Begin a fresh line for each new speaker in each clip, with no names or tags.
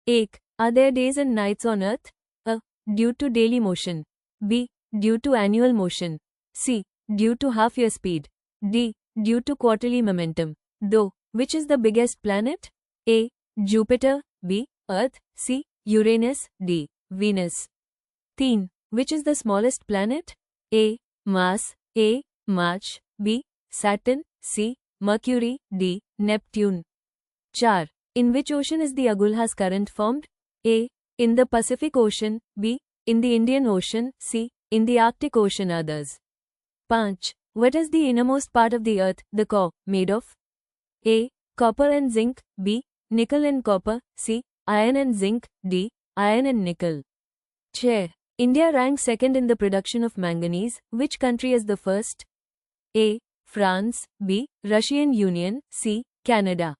एक, are there days and nights on earth? A, due to daily motion. B, due to annual motion. C, due to half-year speed. D, due to quarterly momentum. 2. Which is the biggest planet? A, Jupiter. B, Earth. C, Uranus. D, Venus. 3. Which is the smallest planet? A, Mars. A, March. B, Saturn. C, Mercury. D, Neptune. 4. In which ocean is the Agulhas current formed? A, in the Pacific Ocean. B, in the Indian Ocean. C, in the Arctic Ocean. Others. 5. What is the innermost part of the earth, the core, made of? A, copper and zinc. B, nickel and copper. C, iron and zinc. D, iron and nickel. 6. India ranks second in the production of manganese. Which country is the first? A, France. B, Russian Union. C, Canada.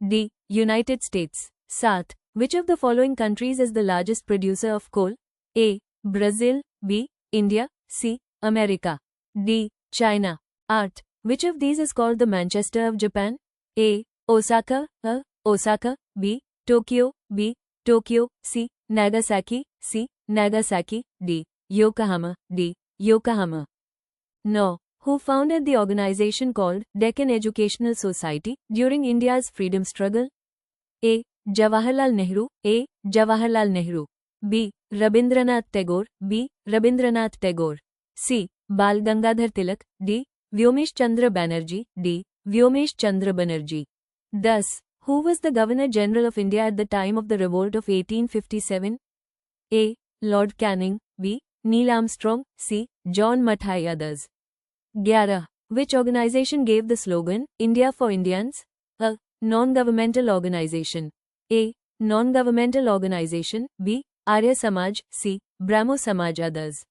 D, United States. 7. Which of the following countries is the largest producer of coal? A, Brazil. B, India. C, America. D, China. 8. Which of these is called the Manchester of Japan? A, Osaka. A, Osaka. B, Tokyo. B, Tokyo. C, Nagasaki. C, Nagasaki. D, Yokohama. D, Yokohama. 9. Who founded the organization called Deccan Educational Society during India's freedom struggle? A, Jawaharlal Nehru. A, Jawaharlal Nehru. B, Rabindranath Tagore. B, Rabindranath Tagore. C, Bal Gangadhar Tilak. D, Vyomesh Chandra Banerjee. D, Vyomesh Chandra Banerjee. 10. Who was the Governor General of India at the time of the revolt of 1857? A, Lord Canning. B, Neil Armstrong. C, John Mathai. Others. 11. Which organization gave the slogan, India for Indians? A, non-governmental organization. A, non-governmental organization. B, Arya Samaj. C, Brahmo Samaj. Others.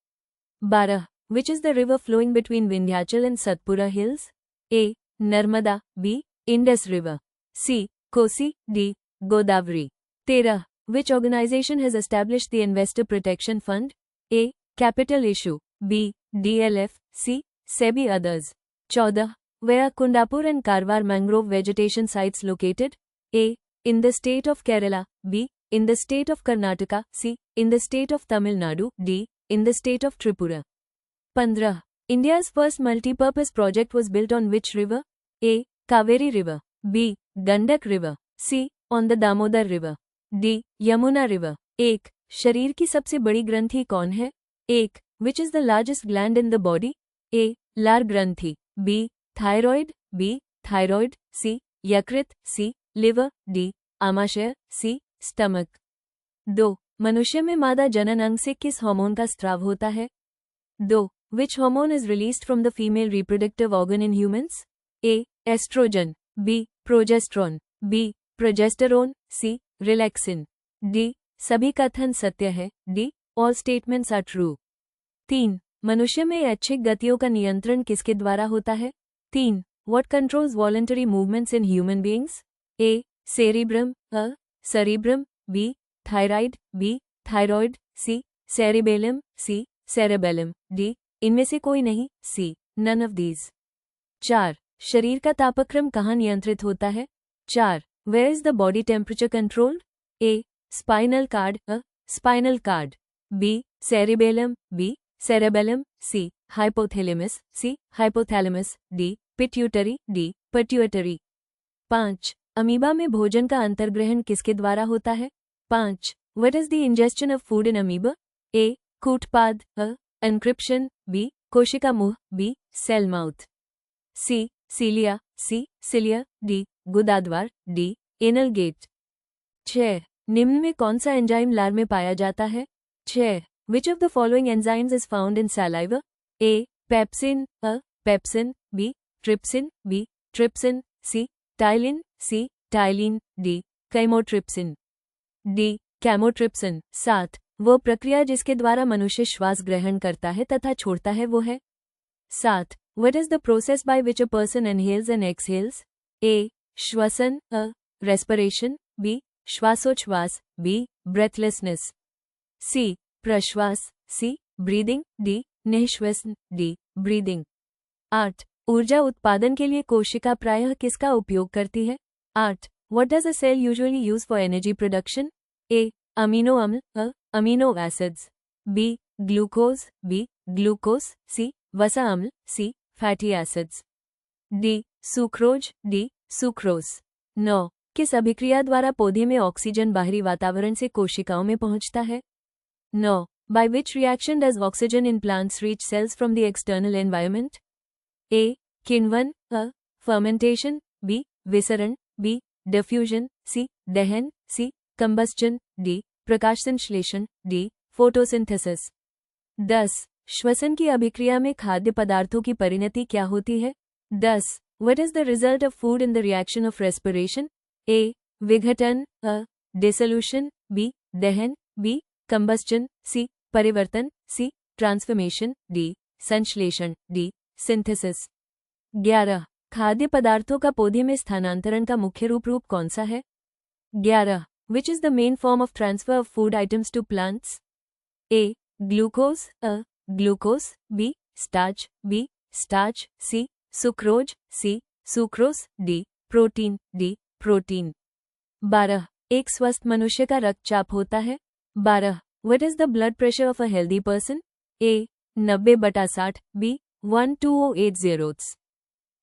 12. Which is the river flowing between Vindhyachal and Satpura hills? A, Narmada. B, Indus River. C, Kosi. D, Godavari. 13. Which organization has established the Investor Protection Fund? A, Capital Issue. B, DLF. C, SEBI. Others. 14. Where are Kundapur and Karwar mangrove vegetation sites located? A, in the state of Kerala. B, in the state of Karnataka. C, in the state of Tamil Nadu. D, in the state of Tripura. 15. India's first multi-purpose project was built on which river? A, Kaveri River. B, Gandak River. C, on the Damodar River. D, Yamuna River. 1. शरीर की सबसे बड़ी ग्रंथि कौन है? 1. Which is the largest gland in the body? A, लार ग्रंथि. B, thyroid. B, thyroid. C, यकृत. C, liver. D, आमाशय. C, stomach. 2. मनुष्य में मादा जनन अंग से किस हार्मोन का स्त्राव होता है? 2. Which hormone is released from the female reproductive organ in humans? A, estrogen. B, progesterone. B, progesterone. C, relaxin. D, सभी कथन सत्य है. D, all statements are true. 3. मनुष्य में ऐच्छिक गतियों का नियंत्रण किसके द्वारा होता है? 3. What controls voluntary movements in human beings? A, cerebrum. A, cerebrum. B, thyroid. B, thyroid. C, cerebellum. C, cerebellum. D, इनमें से कोई नहीं. C, none of these. 4. शरीर का तापक्रम कहाँ नियंत्रित होता है? 4. Where is the body temperature controlled? A, spinal cord. A, spinal cord. B, cerebellum. B, cerebellum. C, hypothalamus. C, hypothalamus. D, pituitary. D, pituitary. 5. Amoeba में भोजन का अंतर्ग्रहण किसके द्वारा होता है? 5. What is the ingestion of food in amoeba? A, कूटपाद. A, encryption. B, कोशिका मुंह. B, cell mouth. C, cilia. C, cilia. D, गुदाद्वार. D, anal gate. 6. निम्न में कौन सा एंजाइम लार में पाया जाता है? 6. Which of the following enzymes is found in saliva? A, pepsin. A, pepsin. B, trypsin. B, trypsin. C, tyline. C, tyline. D, chymotrypsin. D, chymotrypsin. 7. वो प्रक्रिया जिसके द्वारा मनुष्य श्वास ग्रहण करता है तथा छोड़ता है वो है? 7. What is the process by which a person inhales and exhales? A, श्वसन. A, respiration. B, श्वासोच्छ्वास. B, breathlessness. C, प्रश्वास. C, breathing. D, निःश्वासन. D, breathing. 8. ऊर्जा उत्पादन के लिए कोशिका प्रायः किसका उपयोग करती है? 8. What does a cell usually use for energy production? A. Amino aml, A. Amino acids, B. Glucose, B. Glucose, C. वसा अम्ल, C. Fatty acids, D. Sucrose, D. Sucrose. 9. किस अभिक्रिया द्वारा पौधे में ऑक्सीजन बाहरी वातावरण से कोशिकाओं में पहुंचता है? 9. By which reaction does oxygen in plants reach cells from the external environment? A. किण्वन, A. fermentation, B. विसरण, B. diffusion, C. दहन, C. combustion, D. प्रकाश संश्लेषण, D. photosynthesis। 10. श्वसन की अभिक्रिया में खाद्य पदार्थों की परिणति क्या होती है? 10. What is the result of food in the reaction of respiration? A. विघटन, A. dissolution, B. दहन, B. combustion, C. परिवर्तन, C. Transformation, D. संश्लेषण, D. सिंथेसिस। 11. खाद्य पदार्थों का पौधे में स्थानांतरण का मुख्य रूप कौन सा है? 11. Which is the main form of transfer of food items to plants? A. Glucose, A. Glucose, B. Starch, B. Starch, C. Sucrose, C. Sucrose, D. Protein, D. Protein. 12. एक स्वस्थ मनुष्य का रक्तचाप होता है? 12. What is the blood pressure of a healthy person? A. 90/60, B. 120/80,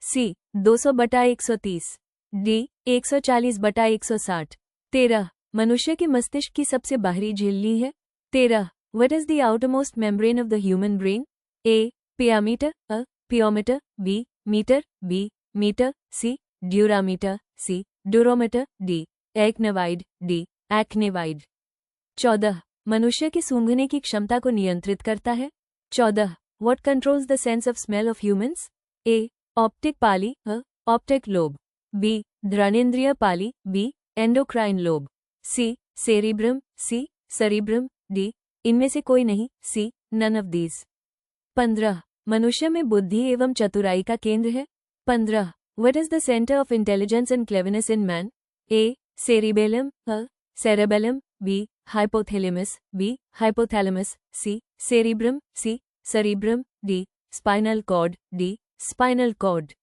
C. 200/130, D. 140/160। 13. मनुष्य के मस्तिष्क की सबसे बाहरी झिल्ली है? 13. What is the outermost membrane of the human brain? A. Pyometer, A. Pyometer, B. Meter, B. Meter, C. Durameter, C. Durometer, D. Achnavide, D. Achnavide। 14. मनुष्य की सूंघने की क्षमता को नियंत्रित करता है? 14. What controls the sense of smell of humans? A. Optic Pali, A. Optic lobe, B. घ्राणेन्द्रिय Pali, B. Endocrine lobe, C. Cerebrum, C. Cerebrum, D. इनमें से कोई नहीं, C. None of these। 15. मनुष्य में बुद्धि एवं चतुराई का केंद्र है? 15. What is the center of intelligence and cleverness in man? A. Cerebellum, A. Cerebellum, B. Hypothalamus, B. Hypothalamus, C. Cerebrum, C. Cerebrum, D. Spinal cord, D. Spinal cord।